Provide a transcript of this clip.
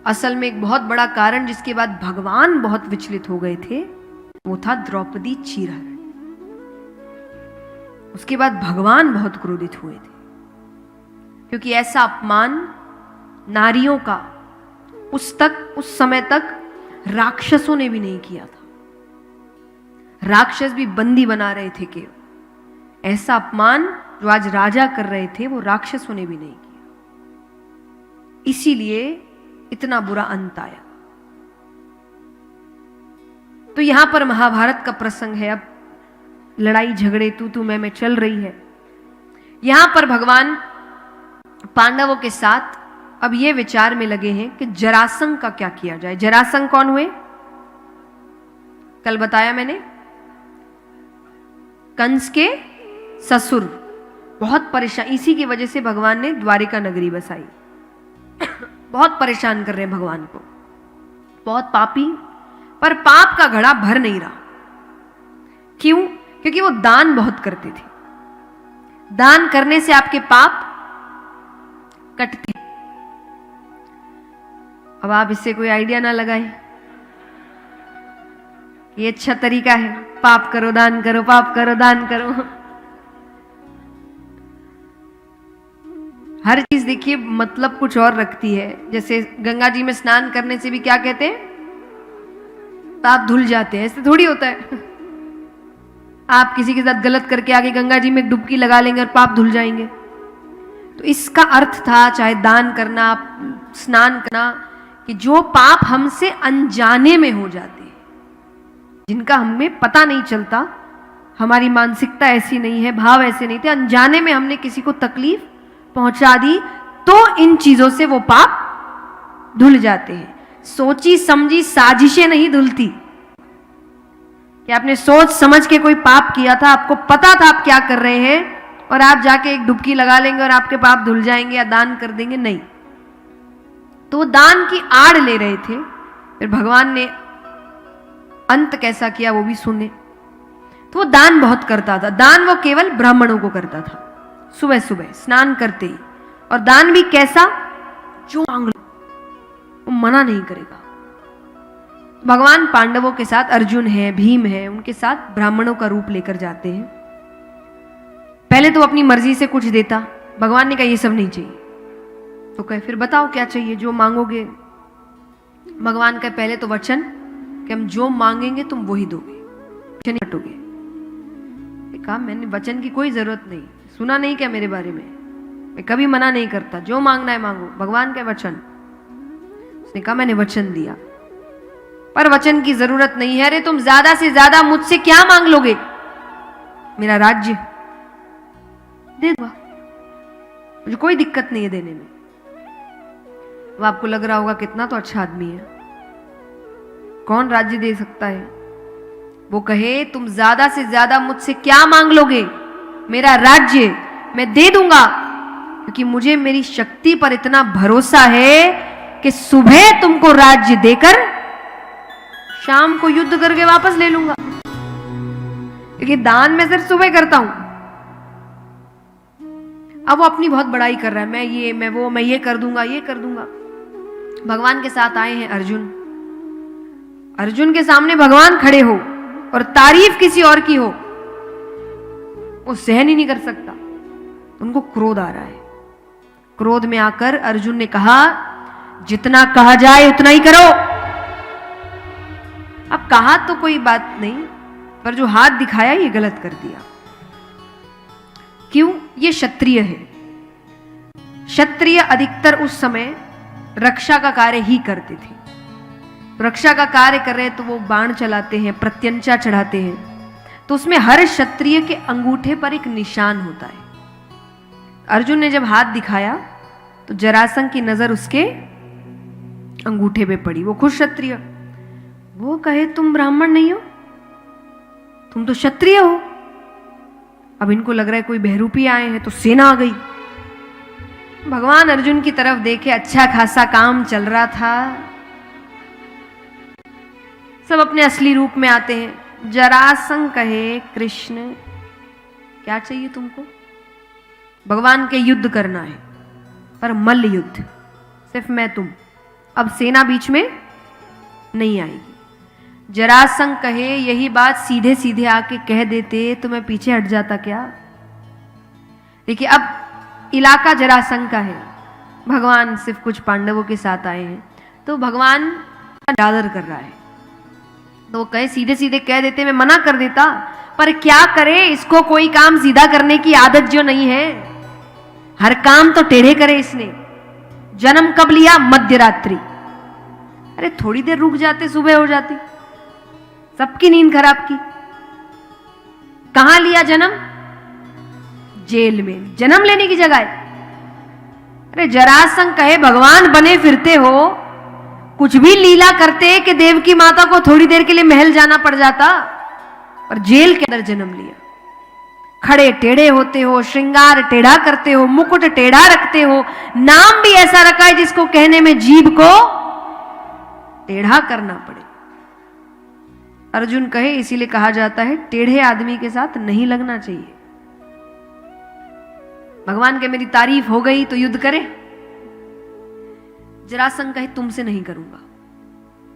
असल में एक बहुत बड़ा कारण जिसके बाद भगवान बहुत विचलित हो गए थे वो था द्रौपदी चीरहरण। उसके बाद भगवान बहुत क्रोधित हुए थे क्योंकि ऐसा अपमान नारियों का उस समय तक राक्षसों ने भी नहीं किया था। राक्षस भी बंदी बना रहे थे कि ऐसा अपमान जो आज राजा कर रहे थे वो राक्षसों ने भी नहीं किया। इसीलिए इतना बुरा अंत आया। तो यहां पर महाभारत का प्रसंग है। अब लड़ाई झगड़े तू मैं चल रही है। यहां पर भगवान पांडवों के साथ अब ये विचार में लगे हैं कि जरासंध का क्या किया जाए। जरासंध कौन हुए? कल बताया मैंने, कंस के ससुर। बहुत परेशान, इसी की वजह से भगवान ने द्वारिका नगरी बसाई। बहुत परेशान कर रहे हैं भगवान को, बहुत पापी, पर पाप का घड़ा भर नहीं रहा। क्यों? क्योंकि वो दान बहुत करते थे। दान करने से आपके पाप कटते। अब आप इससे कोई आइडिया ना लगाए, ये अच्छा तरीका है, पाप करो दान करो, पाप करो दान करो। हर चीज देखिए मतलब कुछ और रखती है। जैसे गंगा जी में स्नान करने से भी क्या कहते हैं? पाप धुल जाते हैं। ऐसे थोड़ी होता है आप किसी के साथ गलत करके आगे गंगा जी में डुबकी लगा लेंगे और पाप धुल जाएंगे। तो इसका अर्थ था चाहे दान करना, स्नान करना, कि जो पाप हमसे अनजाने में हो जाते हैं, जिनका हमें पता नहीं चलता, हमारी मानसिकता ऐसी नहीं है, भाव ऐसे नहीं थे, अनजाने में हमने किसी को तकलीफ पहुंचा दी, तो इन चीजों से वो पाप धुल जाते हैं। सोची समझी साजिशें नहीं धुलती। कि आपने सोच समझ के कोई पाप किया था, आपको पता था आप क्या कर रहे हैं, और आप जाके एक डुबकी लगा लेंगे और आपके पाप धुल जाएंगे या दान कर देंगे, नहीं। तो वो दान की आड़ ले रहे थे। फिर भगवान ने अंत कैसा किया वो भी सुने। तो वो दान बहुत करता था। दान वो केवल ब्राह्मणों को करता था, सुबह सुबह स्नान करते ही। और दान भी कैसा? जो मांग लो, वो मना नहीं करेगा। भगवान पांडवों के साथ, अर्जुन है, भीम है, उनके साथ ब्राह्मणों का रूप लेकर जाते हैं। पहले तो अपनी मर्जी से कुछ देता, भगवान ने कहा ये सब नहीं चाहिए। तो कहे फिर बताओ क्या चाहिए, जो मांगोगे। भगवान का पहले तो वचन कि हम जो मांगेंगे तुम वही दोगे, नहीं हटोगे। कहा मैंने वचन की कोई जरूरत नहीं, सुना नहीं क्या मेरे बारे में, मैं कभी मना नहीं करता, जो मांगना है मांगो। भगवान का वचन। उसने कहा मैंने वचन दिया, पर वचन की जरूरत नहीं है। अरे तुम ज्यादा से ज्यादा मुझसे क्या मांग लोगे? मेरा राज्य दे दूंगा, मुझे कोई दिक्कत नहीं है देने में। वो आपको लग रहा होगा कितना तो अच्छा आदमी है, कौन राज्य दे सकता है। वो कहे तुम ज्यादा से ज्यादा मुझसे क्या मांग लोगे? मेरा राज्य मैं दे दूंगा, क्योंकि मुझे मेरी शक्ति पर इतना भरोसा है कि सुबह तुमको राज्य देकर शाम को युद्ध करके वापस ले लूंगा। क्योंकि दान मैं सिर्फ सुबह करता हूं। अब वो अपनी बहुत बड़ाई कर रहा है, मैं ये मैं वो, मैं ये कर दूंगा, ये कर दूंगा। भगवान के साथ आए हैं अर्जुन। अर्जुन के सामने भगवान खड़े हो और तारीफ किसी और की हो, वो सहन ही नहीं कर सकता। उनको क्रोध आ रहा है। क्रोध में आकर अर्जुन ने कहा जितना कहा जाए उतना ही करो। अब कहा तो कोई बात नहीं, पर जो हाथ दिखाया ये गलत कर दिया। क्यों? ये क्षत्रिय है। क्षत्रिय अधिकतर उस समय रक्षा का कार्य ही करते थे। रक्षा का कार्य कर रहे तो वो बाण चलाते हैं, प्रत्यंचा चढ़ाते हैं, तो उसमें हर क्षत्रिय के अंगूठे पर एक निशान होता है। अर्जुन ने जब हाथ दिखाया तो जरासंध की नजर उसके अंगूठे पे पड़ी। वो खुद क्षत्रिय, वो कहे तुम ब्राह्मण नहीं हो, तुम तो क्षत्रिय हो। अब इनको लग रहा है कोई बहरूपी आए हैं, तो सेना आ गई। भगवान अर्जुन की तरफ देखे, अच्छा खासा काम चल रहा था, सब अपने असली रूप में आते हैं। जरासंध कहे कृष्ण क्या चाहिए तुमको? भगवान के युद्ध करना है, पर मल्ल युद्ध, सिर्फ मैं तुम। अब सेना बीच में नहीं आएगी। जरासंध कहे यही बात सीधे सीधे आके कह देते तो मैं पीछे हट जाता क्या। देखिए अब इलाका जरासंध का है, भगवान सिर्फ कुछ पांडवों के साथ आए हैं, तो भगवान का आदर कर रहा है, तो वो कहे सीधे सीधे कह देते, मैं मना कर देता, पर क्या करे, इसको कोई काम सीधा करने की आदत जो नहीं है, हर काम तो टेढ़े करे इसने। जन्म कब लिया? मध्य रात्रि। अरे थोड़ी देर रुक जाते, सुबह हो जाती, सबकी नींद खराब की। कहां लिया जन्म? जेल में, जन्म लेने की जगह है। अरे जरासंध कहे भगवान बने फिरते हो, कुछ भी लीला करते कि देवकी माता को थोड़ी देर के लिए महल जाना पड़ जाता, पर जेल के अंदर जन्म लिया। खड़े टेढ़े होते हो, श्रृंगार टेढ़ा करते हो, मुकुट टेढ़ा रखते हो, नाम भी ऐसा रखा है जिसको कहने में जीभ को टेढ़ा करना पड़े। अर्जुन कहे इसीलिए कहा जाता है टेढ़े आदमी के साथ नहीं लगना चाहिए। भगवान के मेरी तारीफ हो गई तो युद्ध करे। जरासंध कहे तुमसे नहीं करूंगा।